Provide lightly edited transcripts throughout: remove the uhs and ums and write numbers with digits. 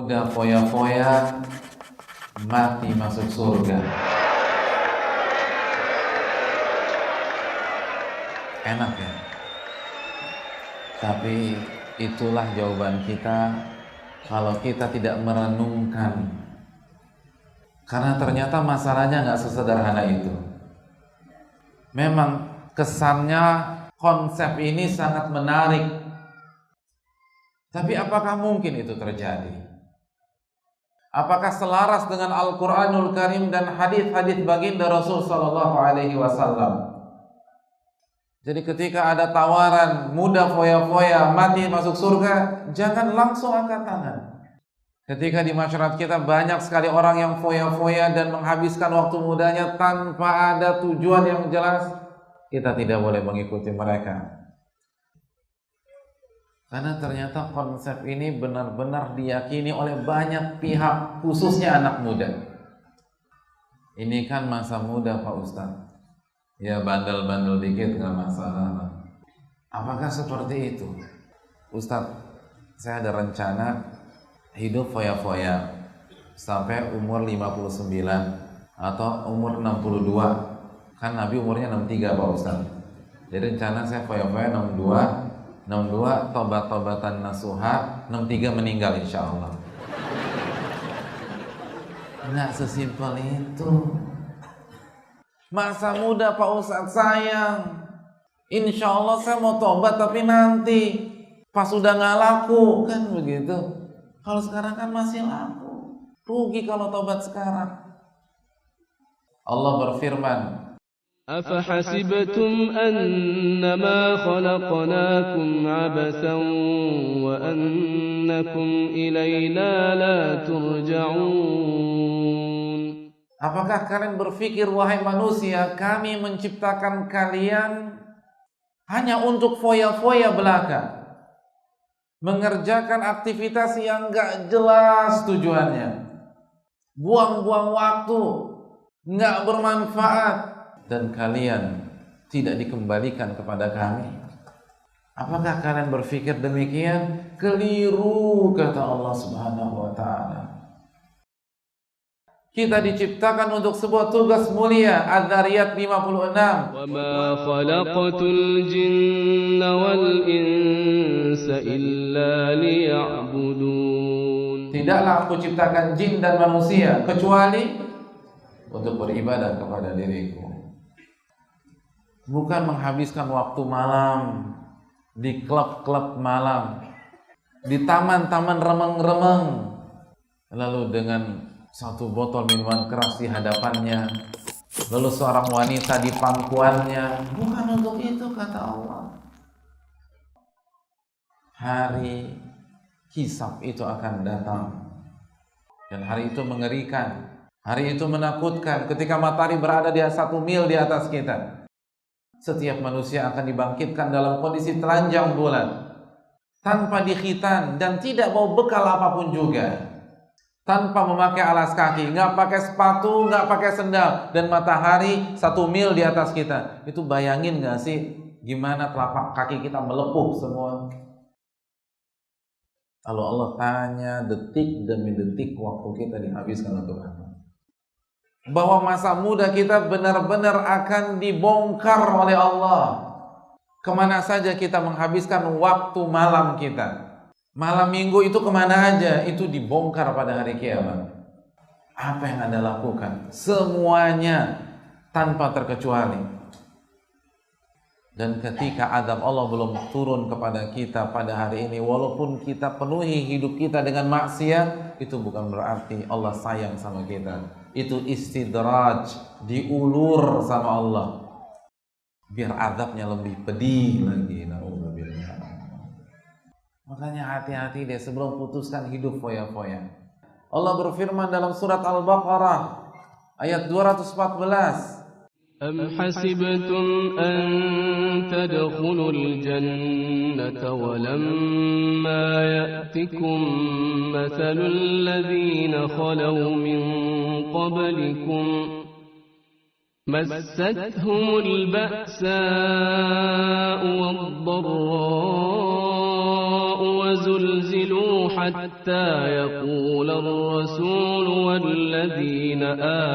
muda foya-foya, mati masuk surga. Enak ya? Tapi itulah jawaban kita kalau kita tidak merenungkan. Karena ternyata masalahnya nggak sesederhana itu. Memang kesannya konsep ini sangat menarik. Tapi apakah mungkin itu terjadi? Apakah selaras dengan Al-Quranul Karim dan hadis-hadis baginda Rasul Sallallahu Alaihi Wasallam? Jadi ketika ada tawaran muda foya-foya mati masuk surga, jangan langsung angkat tangan. Ketika di masyarakat kita banyak sekali orang yang foya-foya dan menghabiskan waktu mudanya tanpa ada tujuan yang jelas, kita tidak boleh mengikuti mereka. Karena ternyata konsep ini benar-benar diyakini oleh banyak pihak, khususnya anak muda. Ini kan masa muda Pak Ustadz. Ya bandel-bandel dikit nggak masalah. Apakah seperti itu? Ustadz, saya ada rencana hidup foya-foya sampai umur 59 atau umur 62. Kan Nabi umurnya 63 Pak Ustadz. Jadi rencana saya foya-foya 62 tobat-tobatan nasuha, 63 meninggal insya Allah. Nggak sesimpel itu. Masa muda Pak Ustadz sayang, insya Allah saya mau tobat tapi nanti pas sudah nggak laku kan begitu. Kalau sekarang kan masih laku, rugi kalau tobat sekarang. Allah berfirman, أفحسبتم أنما خلقناكم عبثا وأنكم إلينا لا ترجعون. Apakah kalian berpikir wahai manusia, kami menciptakan kalian hanya untuk foya-foya belaka, mengerjakan aktivitas yang gak jelas tujuannya, buang-buang waktu, gak bermanfaat, dan kalian tidak dikembalikan kepada kami? Apakah kalian berpikir demikian? Keliru, kata Allah Subhanahu wa ta'ala. Kita diciptakan untuk sebuah tugas mulia. Adz-Dzariyat 56. Wa ma khalaqtul jinna wal insa illa liya'budun. Tidaklah aku ciptakan jin dan manusia kecuali untuk beribadah kepada diriku. Bukan menghabiskan waktu malam di klub-klub malam, di taman-taman remeng-remeng, lalu dengan satu botol minuman keras di hadapannya, lalu seorang wanita di pangkuannya. Bukan untuk itu, kata Allah. Hari hisab itu akan datang, dan hari itu mengerikan. Hari itu menakutkan. Ketika matahari berada di 1 mil di atas kita, setiap manusia akan dibangkitkan dalam kondisi telanjang bulan, tanpa dikhitan dan tidak bawa bekal apapun juga, tanpa memakai alas kaki, nggak pakai sepatu, nggak pakai sendal, dan matahari 1 mil di atas kita. Itu bayangin nggak sih gimana telapak kaki kita melepuh semua? Kalau Allah tanya, detik demi detik waktu kita dihabiskan untuk apa? Bahwa masa muda kita benar-benar akan dibongkar oleh Allah. Kemana saja kita menghabiskan waktu malam kita, malam minggu itu kemana aja, itu dibongkar pada hari kiamat. Apa yang Anda lakukan? Semuanya tanpa terkecuali. Dan ketika azab Allah belum turun kepada kita pada hari ini, walaupun kita penuhi hidup kita dengan maksiat, itu bukan berarti Allah sayang sama kita. Itu istidraj, diulur sama Allah, biar azabnya lebih pedih lagi. Na'udzubillah. Makanya hati-hati deh sebelum putuskan hidup foya-foya. Allah berfirman dalam surat Al-Baqarah ayat 214. أم حسبتم أن تدخلوا الجنة ولما يأتكم مثل الذين خلوا من قبلكم مستهم البأساء والضراء وزلزلوا حتى يقول الرسول والذين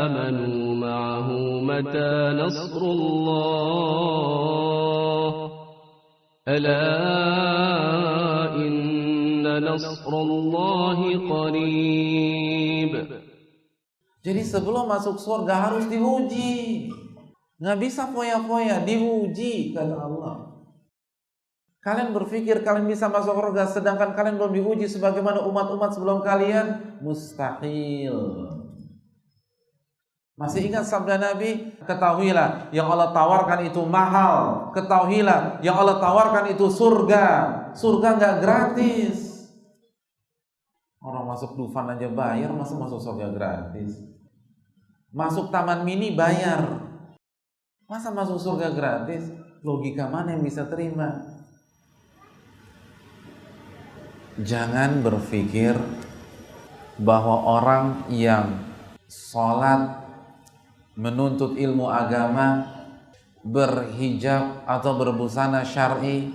آمنوا معه متى نصر الله ألا إن نصر الله قريب. Jadi sebelum masuk surga harus diuji. Nggak bisa foya-foya, diuji kata Allah. Kalian berpikir kalian bisa masuk surga sedangkan kalian belum diuji sebagaimana umat-umat sebelum kalian? Mustahil. Masih ingat sabda Nabi? Ketahuilah yang Allah tawarkan itu mahal. Ketahuilah yang Allah tawarkan itu surga. Surga nggak gratis. Orang masuk Dufan aja bayar, masa masuk surga gratis? Masuk taman mini bayar, masa masuk surga gratis? Logika mana yang bisa terima? Jangan berpikir bahwa orang yang sholat, menuntut ilmu agama, berhijab atau berbusana syar'i,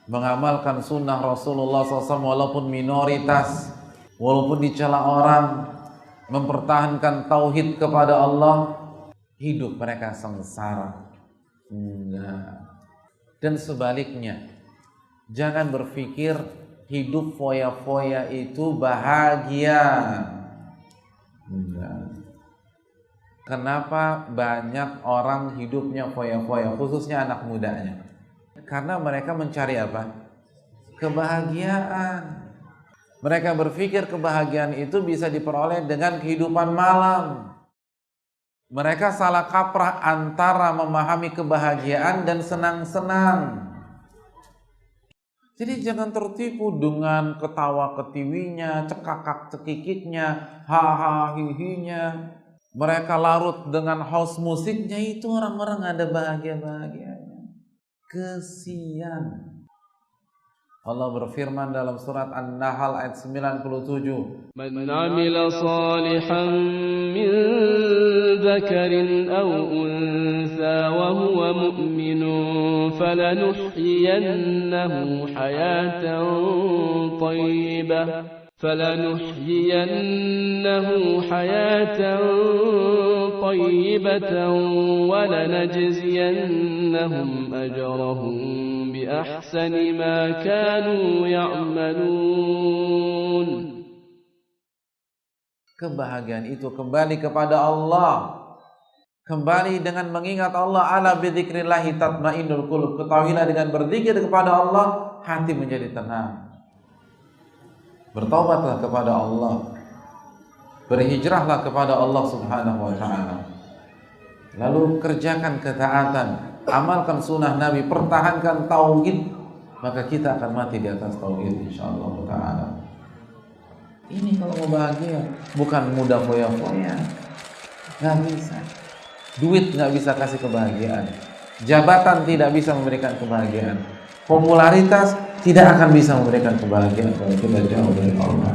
mengamalkan sunnah Rasulullah SAW walaupun minoritas, walaupun dicela orang, mempertahankan tauhid kepada Allah, hidup mereka sengsara. Enggak. Dan sebaliknya, jangan berpikir hidup foya-foya itu bahagia. Enggak. Kenapa banyak orang hidupnya foya-foya, khususnya anak mudanya? Karena mereka mencari apa? Kebahagiaan. Mereka berpikir kebahagiaan itu bisa diperoleh dengan kehidupan malam. Mereka salah kaprah antara memahami kebahagiaan dan senang-senang. Jadi jangan tertipu dengan ketawa ketiwinya, cekakak cekikiknya, haha hihinya. Mereka larut dengan house musiknya, itu orang-orang ada bahagia-bahagianya. Kesian. Allah berfirman dalam surat An-Nahl ayat 97. Man 'amila salihan min dzakarin aw untha wa huwa mu'minun falanuhyiyannahu hayatan tayyibatan wa lanajziyannahum ajrahum بأحسن ما كانوا يعملون. Kebahagiaan itu kembali kepada Allah. Kembali dengan mengingat Allah. Ala bidzikrillahi tatmainnul qulub. Ketahuilah dengan berzikir kepada Allah, hati menjadi tenang. Bertaubatlah kepada Allah. Berhijrahlah kepada Allah Subhanahu wa ta'ala. Lalu kerjakan ketaatan. Amalkan sunnah Nabi, pertahankan tauhid, maka kita akan mati di atas tauhid insyaallah ta'ala. Ini kalau mau bahagia, bukan mudah foya-foya. Nggak bisa. Duit nggak bisa kasih kebahagiaan. Jabatan tidak bisa memberikan kebahagiaan. Popularitas tidak akan bisa memberikan kebahagiaan kalau kita jauh dari Allah.